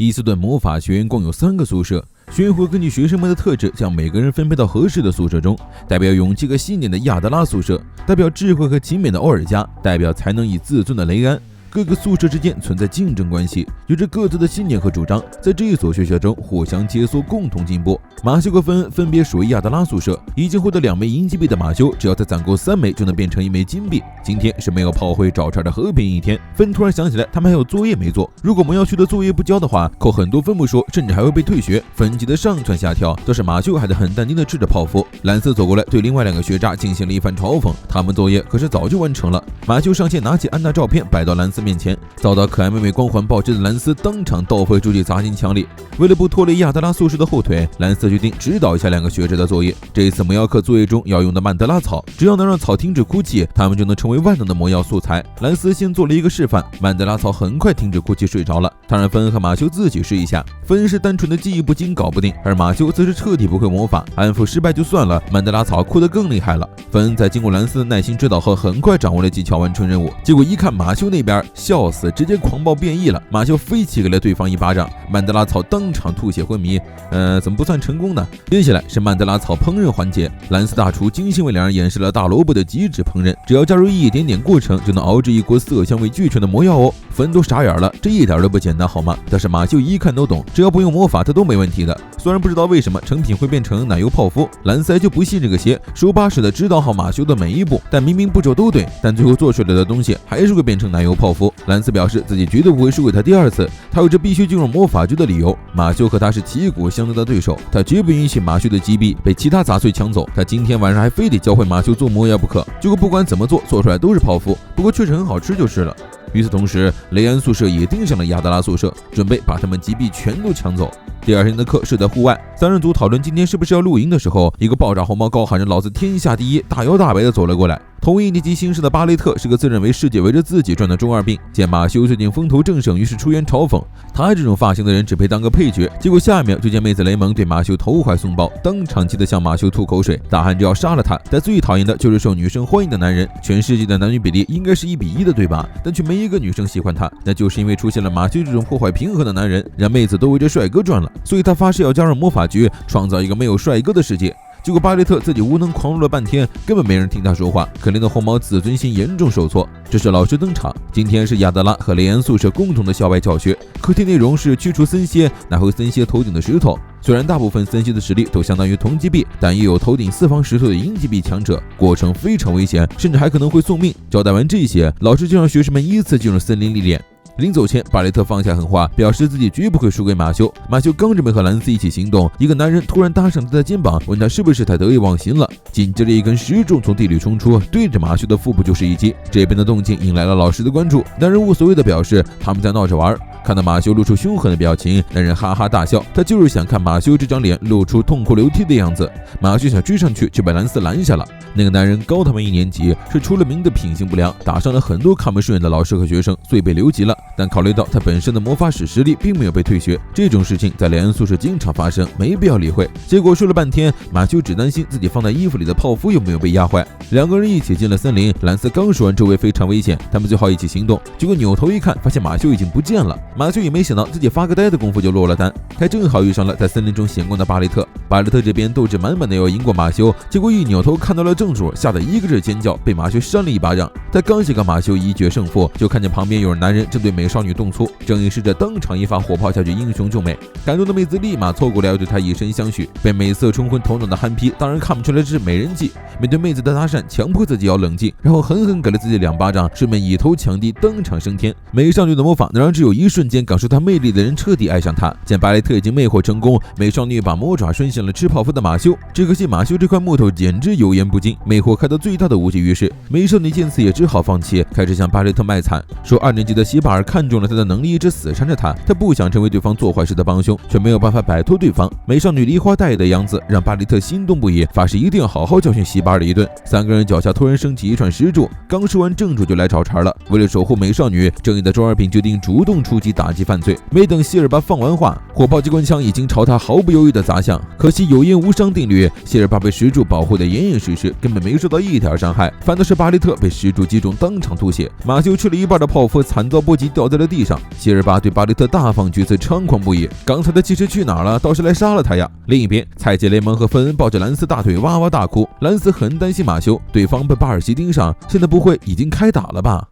伊斯顿魔法学院共有3个宿舍，学院会根据学生们的特质将每个人分配到合适的宿舍中。代表勇气和信念的亚德拉宿舍，代表智慧和勤勉的欧尔加，代表才能与自尊的雷安。各个宿舍之间存在竞争关系，有着各自的信念和主张，在这一所学校中互相切磋，共同进步。马修和芬分别属于亚德拉宿舍，已经获得2枚银级币的马修，只要再攒够3枚就能变成1枚金币。今天是没有炮灰找茬的和平一天。芬突然想起来，他们还有作业没做，如果我们要去的作业不交的话，扣很多分不说，甚至还会被退学。芬急得上蹿下跳，倒是马修还得很淡定地吃着泡芙。兰斯走过来，对另外2个学渣进行了一番嘲讽，他们作业可是早就完成了。马修上前拿起安娜照片摆到兰斯面前，遭到可爱妹妹光环爆炸的兰斯当场倒飞出去砸进墙里。为了不拖累亚德拉宿舍的后腿，兰斯决定指导一下2个学者的作业。这一次魔药课作业中要用的曼德拉草，只要能让草停止哭泣，他们就能成为万能的魔药素材。兰斯先做了一个示范，曼德拉草很快停止哭泣睡着了。他让芬和马修自己试一下，芬是单纯的记忆不精搞不定，而马修则是彻底不会魔法，安抚失败就算了，曼德拉草哭得更厉害了。芬在经过兰斯的耐心指导后，很快掌握了技巧，完成任务。结果一看马修那边，笑死，直接狂暴变异了。马修飞起给了对方一巴掌，曼德拉草当场吐血昏迷。怎么不算成功呢？接下来是曼德拉草烹饪环节，兰斯大厨精心为2人演示了大萝卜的极致烹饪，只要加入一点点过程，就能熬制一锅色香味俱全的魔药哦。芬都傻眼了，这一点都不简单好吗？但是马修一看都懂，只要不用魔法，他都没问题的。虽然不知道为什么成品会变成奶油泡芙，兰斯就不信这个邪，手把手的指导好马修的每一步，但明明步骤都对，但最后做出来的东西还是会变成奶油泡芙。兰斯表示自己绝对不会输给他第2次，他有着必须进入魔法局的理由。马修和他是旗鼓相当的对手，他绝不允许马修的击币被其他杂碎抢走，他今天晚上还非得教会马修做魔药不可。结果不管怎么做，做出来都是泡芙，不过确实很好吃就是了。与此同时，雷安宿舍也盯上了亚德拉宿舍，准备把他们击币全都抢走。第2天的课是在户外，3人组讨论今天是不是要露营的时候，一个爆炸红毛高喊着老子天下第一，大摇大摆的走了过来。同1年级新生的巴雷特是个自认为世界围着自己转的中二病，见马修最近风头正盛，于是出言嘲讽他这种发型的人只配当个配角。结果下一秒就见妹子雷蒙对马修投怀送抱，当场气得向马修吐口水，大喊着要杀了他。但最讨厌的就是受女生欢迎的男人，全世界的男女比例应该是1比1的对吧？但却没一个女生喜欢他，那就是因为出现了马修这种破坏平衡的男人，让妹子都围着帅哥转了。所以他发誓要加入魔法局，创造一个没有帅哥的世界。结果巴雷特自己无能狂怒了半天，根本没人听他说话，可怜的红毛自尊心严重受挫。这时老师登场，今天是亚德拉和雷安宿舍共同的校外教学，课题内容是驱除森蝎，拿回森蝎头顶的石头。虽然大部分森蝎的实力都相当于铜级币，但也有头顶4方石头的银级币强者，过程非常危险，甚至还可能会送命。交代完这些，老师就让学生们依次进入森林历练。临走前，巴雷特放下狠话，表示自己绝不会输给马修。马修刚准备和兰斯一起行动，一个男人突然搭上他的肩膀，问他是不是太得意忘形了。紧接着一根石柱从地里冲出，对着马修的腹部就是一击。这边的动静引来了老师的关注，男人无所谓的表示他们在闹着玩。看到马修露出凶狠的表情，男人哈哈大笑，他就是想看马修这张脸露出痛哭流涕的样子。马修想追上去，却被兰斯拦下了。那个男人高他们1年级，是出了名的品行不良，打伤了很多看不顺眼的老师和学生，所以被留级了。但考虑到他本身的魔法史实力并没有被退学，这种事情在雷恩宿舍经常发生，没必要理会。结果说了半天，马修只担心自己放在衣服里的泡芙有没有被压坏。2个人一起进了森林，兰斯刚说完周围非常危险，他们最好一起行动。结果扭头一看，发现马修已经不见了。马修也没想到自己发个呆的功夫就落了单，还正好遇上了在森林中闲逛的巴雷特。巴雷特这边斗志满满的要赢过马修，结果一扭头看到了正主，吓得一个劲尖叫，被马修扇了一巴掌。他刚想跟马修一决胜负，就看见旁边有男人正对美少女动粗，正义使者当场一发火炮下去，英雄救美。感动的妹子立马凑过来要对他以身相许，被美色冲昏头脑的憨批当然看不出来这是美人计。面对妹子的搭讪，强迫自己要冷静，然后狠狠给了自己2巴掌，顺便以头抢地，当场升天。美少女的魔法能让只有一瞬间感受她魅力的人彻底爱上她。见巴雷特已经魅惑成功，美少女把魔爪伸向了吃泡芙的马修，只可惜马修这块木头简直油盐不进，魅惑开到最大的无济于事。美少女见此也只好放弃，开始向巴雷特卖惨，说2年级的希巴尔看中了他的能力，一直死缠着他，他不想成为对方做坏事的帮凶，却没有办法摆脱对方。美少女梨花带雨的样子让巴雷特心动不已，发誓一定要好好教训希巴尔一顿。3个人脚下突然升起一串石柱，刚说完正主就来找茬了。为了守护美少女，正义的周二品决定主动出击，起打击犯罪。没等谢尔巴放完话，火炮机关枪已经朝他毫不犹豫地砸向。可惜有烟无伤定律，谢尔巴被石柱保护得严严实实，根本没受到一点伤害，反倒是巴雷特被石柱击中，当场吐血。马修吃了一半的泡芙惨遭波及，掉在了地上。谢尔巴对巴雷特大放厥词，猖狂不已。刚才的气势去哪儿了？倒是来杀了他呀！另一边，菜鸡雷蒙和芬恩抱着兰斯大腿哇哇大哭。兰斯很担心马修，对方被巴尔西盯上，现在不会已经开打了吧？